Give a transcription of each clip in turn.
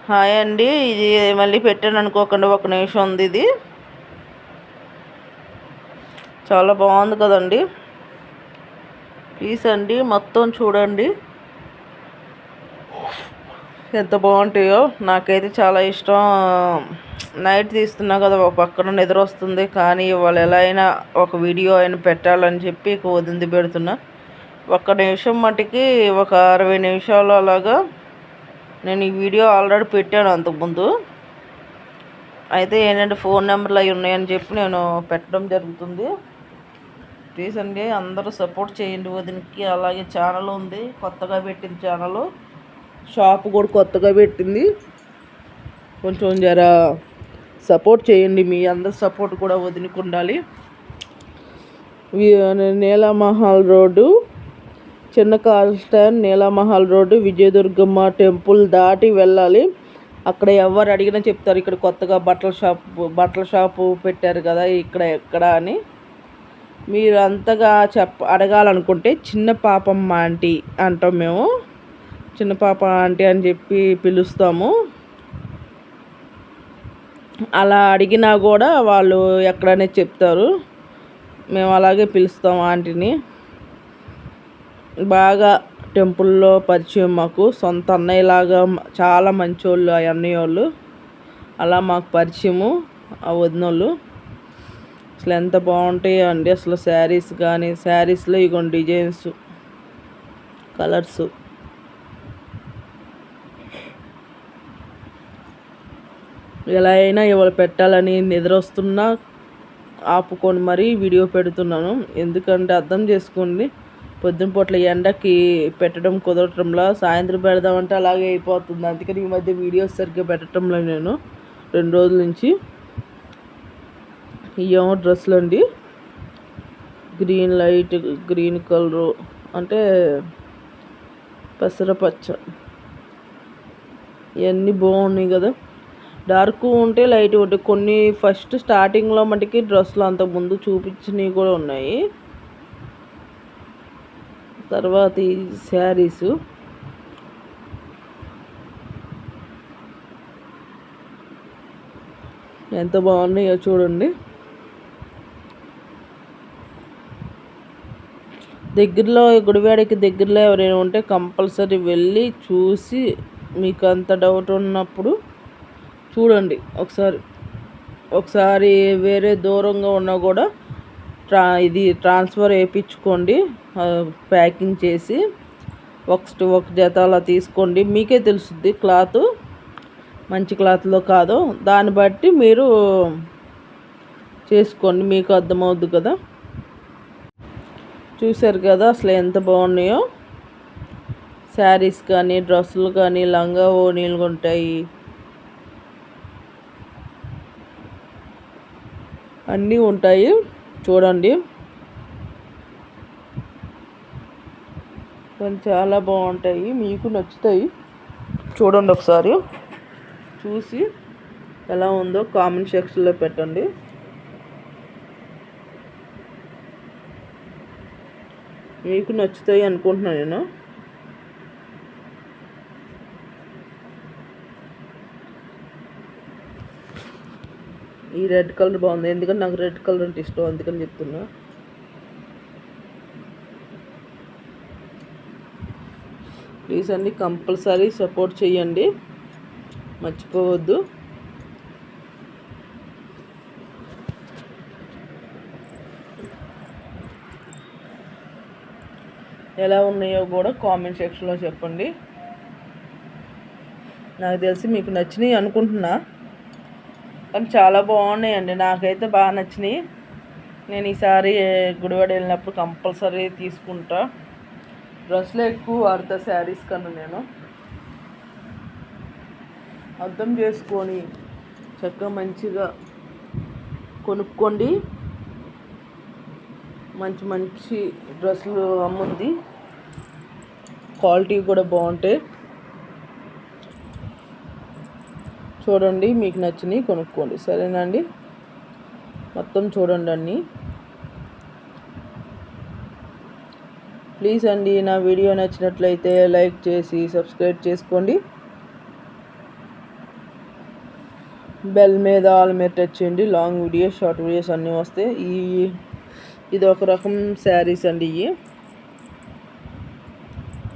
Hi అండి. ఇది మళ్ళీ పెట్టాను అనుకోకుండా ఒక నిమిషం ఉంది. ఇది చాలా బాగుంది కదండి. ప్లీజ్ అండి మొత్తం చూడండి ఎంత బాగుంటాయో. నాకైతే చాలా ఇష్టం. నైట్ తీస్తున్నా కదా, ఒక పక్కన నిద్ర వస్తుంది, కానీ ఇవాళ ఎలా అయినా ఒక వీడియో అయినా పెట్టాలని చెప్పి వదింది పెడుతున్నా. ఒక్క నిమిషం మటుకి ఒక 60 నిమిషాలు అలాగా నేను ఈ వీడియో ఆల్రెడీ పెట్టాను అంతకుముందు. అయితే ఏంటంటే ఫోన్ నెంబర్లు అవి ఉన్నాయని చెప్పి నేను పెట్టడం జరుగుతుంది. ప్లీజ్ అండి అందరూ సపోర్ట్ చేయండి వదినకి. అలాగే ఛానల్ ఉంది, కొత్తగా పెట్టింది ఛానల్. షాప్ కూడా కొత్తగా పెట్టింది. కొంచెం జర సపోర్ట్ చేయండి. మీ అందరి సపోర్ట్ కూడా వదినకి ఉండాలి. నీలామహల్ రోడ్డు, చిన్న car stand, Neelamahal road, Vijayadurgamma temple దాటి వెళ్ళాలి. అక్కడ ఎవరు అడిగినా చెప్తారు, ఇక్కడ కొత్తగా బట్టల షాపు పెట్టారు కదా, ఇక్కడ ఎక్కడ అని. మీరు అంతగా అడగాలనుకుంటే చిన్న పాపమ్మ ఆంటీ అంటాం మేము. చిన్న పాప ఆంటీ అని చెప్పి పిలుస్తాము. అలా అడిగినా కూడా వాళ్ళు ఎక్కడనే చెప్తారు. మేము అలాగే పిలుస్తాం ఆంటీని. బాగా టెంపుల్లో పరిచయం మాకు. సొంత అన్నయ్యలాగా చాలా మంచోళ్ళు ఆ అన్నయ్య వాళ్ళు. అలా మాకు పరిచయము ఆ వదినోళ్ళు. అసలు ఎంత బాగుంటాయో అండి అసలు శారీస్ కానీ. శారీస్లో ఇగోండి డిజైన్స్, కలర్స్. ఎలా అయినా ఇవాళ పెట్టాలని నిద్ర వస్తున్నా ఆపుకొని మరీ వీడియో పెడుతున్నాను. ఎందుకంటే అర్థం చేసుకోండి, పొద్దున పూట్ల ఎండకి పెట్టడం కుదరటంలా. సాయంత్రం పెడదామంటే అలాగే అయిపోతుంది. అందుకని ఈ మధ్య వీడియోస్ సరిగ్గా పెట్టడంలో నేను 2 రోజుల నుంచి. ఇవేమో డ్రెస్సులు అండి. లైట్ గ్రీన్ కలరు, అంటే పెసరపచ్చ. ఇవన్నీ బాగున్నాయి కదా. డార్క్ ఉంటే లైట్ ఉంటే కొన్ని ఫస్ట్ స్టార్టింగ్లో మటుకి డ్రెస్సులు అంతకుముందు చూపించినవి కూడా ఉన్నాయి. తర్వాత ఈ శారీసు ఎంత బాగున్నాయో చూడండి. దగ్గరలో గుడివాడకి దగ్గరలో ఎవరైనా ఉంటే కంపల్సరీ వెళ్ళి చూసి, మీకు అంత డౌట్ ఉన్నప్పుడు చూడండి ఒకసారి వేరే దూరంగా ఉన్నా కూడా ఇది ట్రాన్స్ఫర్ వేయించుకోండి. ప్యాకింగ్ చేసి ఒక జత అలా తీసుకోండి. మీకే తెలుస్తుంది క్లాత్ మంచి క్లాత్లో కాదో. దాన్ని బట్టి మీరు చేసుకోండి, మీకు అర్థమవుద్ది కదా. చూశారు కదా అసలు ఎంత బాగున్నాయో. శారీస్ కానీ, డ్రెస్సులు కానీ, లంగా ఓణీలు ఉంటాయి, అన్నీ ఉంటాయి. చూడండి చాలా బాగుంటాయి, మీకు నచ్చుతాయి. చూడండి ఒకసారి చూసి ఎలా ఉందో కామెంట్ సెక్షన్లో పెట్టండి. మీకు నచ్చుతాయి అనుకుంటున్నాను నేను. ఈ రెడ్ కలర్ బాగుంది, ఎందుకంటే నాకు రెడ్ కలర్ అంటే ఇష్టం, అందుకని చెప్తున్నా. ప్లీజ్ అండి కంపల్సరీ సపోర్ట్ చేయండి, మర్చిపోవద్దు. ఎలా ఉన్నాయో కూడా కామెంట్ సెక్షన్లో చెప్పండి. నాకు తెలిసి మీకు నచ్చినాయి అనుకుంటున్నా, కానీ చాలా బాగున్నాయండి. నాకైతే బాగా నచ్చినాయి. నేను ఈసారి గుడివాడ వెళ్ళినప్పుడు కంపల్సరీ తీసుకుంటా. డ్రెస్లో ఎక్కువ వాడతా శారీస్ కన్నా. నేను అర్థం చేసుకొని చక్కగా మంచిగా కొనుక్కోండి. మంచి మంచి డ్రెస్సులు అమ్ముద్ది, క్వాలిటీ కూడా బాగుంటాయి. చూడండి మీకు నచ్చినవి కొనుక్కోండి, సరేనండి. మొత్తం చూడండి అన్నీ. ప్లీజ్ అండి నా వీడియో నచ్చినట్లయితే లైక్ చేసి సబ్స్క్రైబ్ చేసుకోండి. బెల్ మీద ఆల్ మీద టచ్ చేయండి. లాంగ్ వీడియోస్, షార్ట్ వీడియోస్ అన్నీ వస్తాయి. ఇది ఒక రకం శారీస్ అండి. ఇవి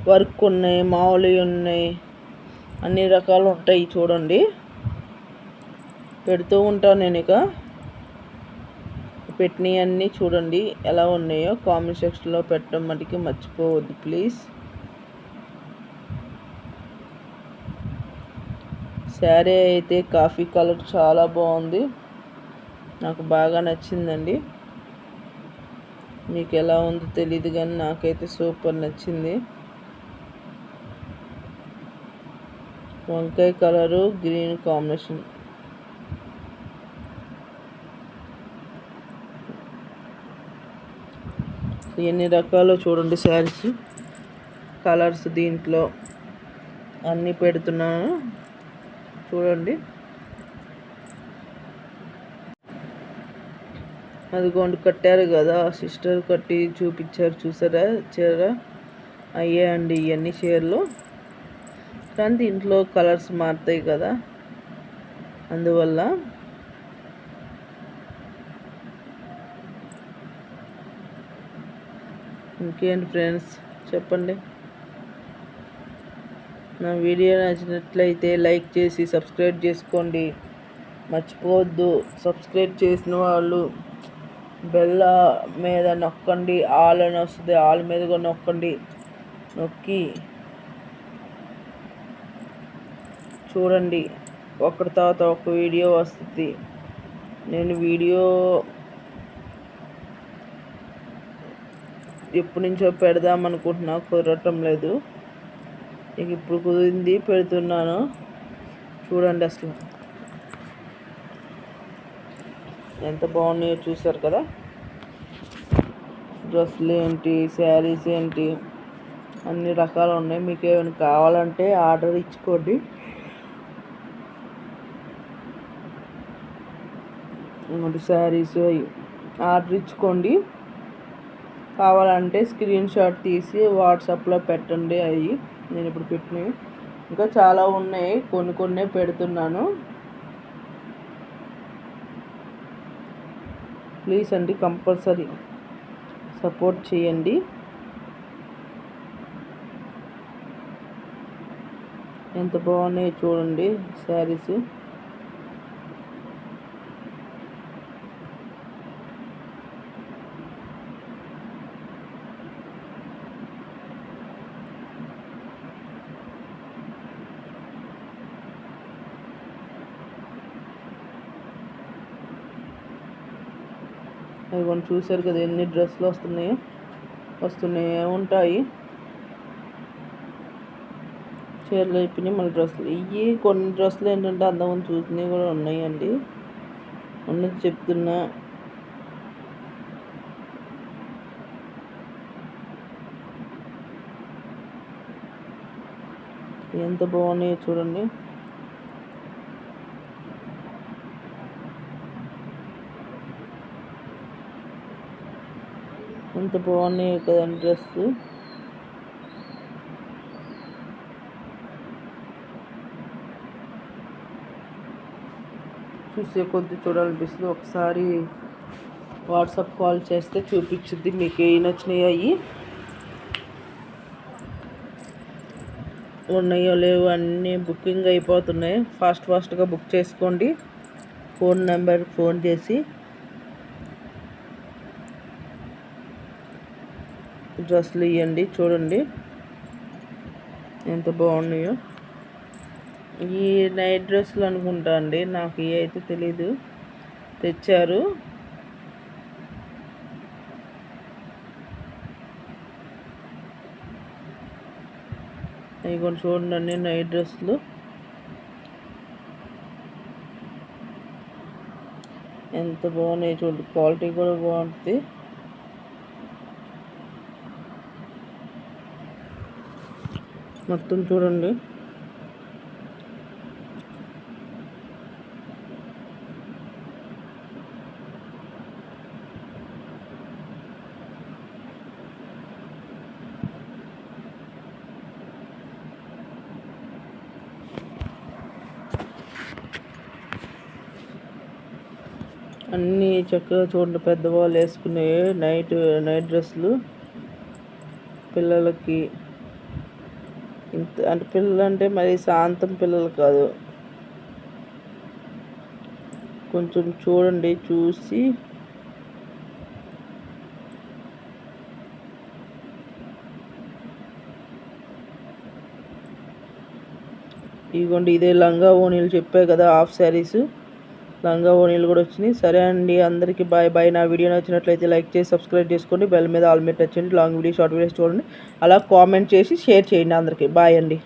వర్క్ ఉన్నాయి, మామూలువి ఉన్నాయి, అన్ని రకాలు ఉంటాయి. చూడండి, పెడుతూ ఉంటాను నేను. ఇక పెట్టినవి అన్నీ చూడండి ఎలా ఉన్నాయో. కామెంట్ సెక్షన్లో పెట్టడం మటుకి మర్చిపోవద్దు ప్లీజ్. శారీ అయితే కాఫీ కలర్ చాలా బాగుంది, నాకు బాగా నచ్చిందండి. మీకు ఎలా ఉందో తెలియదు కానీ నాకైతే సూపర్ నచ్చింది. వంకాయ కలరు గ్రీన్ కాంబినేషన్. ఎన్ని రకాలు చూడండి శారీస్, కలర్స్ దీంట్లో అన్నీ పెడుతున్నాను చూడండి. అదిగోండి కట్టారు కదా, సిస్టర్ కట్టి చూపించారు చూసారా చీర. అయ్యే అండి ఇవన్నీ చీరలు, కానీ దీంట్లో కలర్స్ మారుతాయి కదా, అందువల్ల. ఇంకేంటి ఫ్రెండ్స్ చెప్పండి. నా వీడియో నచ్చినట్లయితే లైక్ చేసి సబ్స్క్రైబ్ చేసుకోండి, మర్చిపోవద్దు. సబ్స్క్రైబ్ చేసిన వాళ్ళు బెల్ మీద నొక్కండి, ఆల్ అని వస్తుంది, ఆల్ మీద కూడా నొక్కండి. నొక్కి చూడండి, ఒకటి తర్వాత ఒక వీడియో వస్తుంది. నేను వీడియో ఎప్పటి నుంచో పెడదాం అనుకుంటున్నా, కుదరటం లేదు. ఇక ఇప్పుడు కుదిరింది, పెడుతున్నాను. చూడండి అసలు ఎంత బాగున్నాయో చూసారు కదా. డ్రెస్సులు ఏంటి, శారీస్ ఏంటి, అన్ని రకాలు ఉన్నాయి. మీకు ఏమైనా కావాలంటే ఆర్డర్ ఇచ్చుకోండి. శారీస్ ఆర్డర్ ఇచ్చుకోండి. కావాలంటే స్క్రీన్ షాట్ తీసి వాట్సాప్లో పెట్టండి. అవి నేను ఇప్పుడు పెట్టినవి ఇంకా చాలా ఉన్నాయి, కొన్ని పెడుతున్నాను. ప్లీజ్ అండి, కంపల్సరీ సపోర్ట్ చేయండి. ఎంత బాగున్నాయో చూడండి శారీస్. అవి కొన్ని చూసారు కదా ఎన్ని డ్రెస్సులు వస్తూనే ఉంటాయి. చీరలు అయిపోయినాయి, మళ్ళీ డ్రెస్సులు. ఇవి కొన్ని డ్రెస్సులు ఏంటంటే అంతకుముందు చూసినవి కూడా ఉన్నాయండి, ఉన్నది చెప్తున్నా. ఎంత బాగున్నాయో చూడండి. ఎంత బాగున్నాయో కదండి డ్రెస్సు. చూసే కొద్ది చూడాలనిపిస్తుంది. ఒకసారి వాట్సాప్ కాల్ చేస్తే చూపించుద్ది మీకు ఏ నచ్చినాయి. అవి ఉన్నాయో లేవో అన్నీ బుకింగ్ అయిపోతున్నాయి. ఫాస్ట్గా బుక్ చేసుకోండి. ఫోన్ నెంబర్కి ఫోన్ చేసి డ్రెస్సులు ఇవ్వండి. చూడండి ఎంత బాగున్నాయో. ఈ నైట్ డ్రెస్సులు అనుకుంటా అండి, నాకు ఇవి అయితే తెలీదు, తెచ్చారు. ఇవి కొన్ని చూడండి నైట్ డ్రెస్సులు ఎంత బాగున్నాయి చూడండి. క్వాలిటీ కూడా బాగుంటుంది. మొత్తం చూడండి. అన్నీ చక్కగా చూడండి, పెద్దవాళ్ళు వేసుకునే నైట్ డ్రెస్సులు పిల్లలకి. ఇంత అంటే పిల్లలు అంటే మరి శాంతం పిల్లలు కాదు, కొంచెం చూడండి, చూసి ఇదిగోండి. ఇదే లంగా ఓణీలు చెప్పే కదా, హాఫ్ శారీస్ లంగా ఓణీలు కూడా వచ్చినాయి. సరే అండి, అందరికీ బాయ్ బాయ్. నా వీడియో నచ్చినట్లయితే లైక్ చేసి సబ్స్క్రైబ్ చేసుకోండి, బెల్ మీద ఆల్ మీద టచ్ చేయండి. లాంగ్ వీడియో షార్ట్ వీడియోస్ చూడండి, అలా కామెంట్ చేసి షేర్ చేయండి. అందరికీ బాయ్ అండి.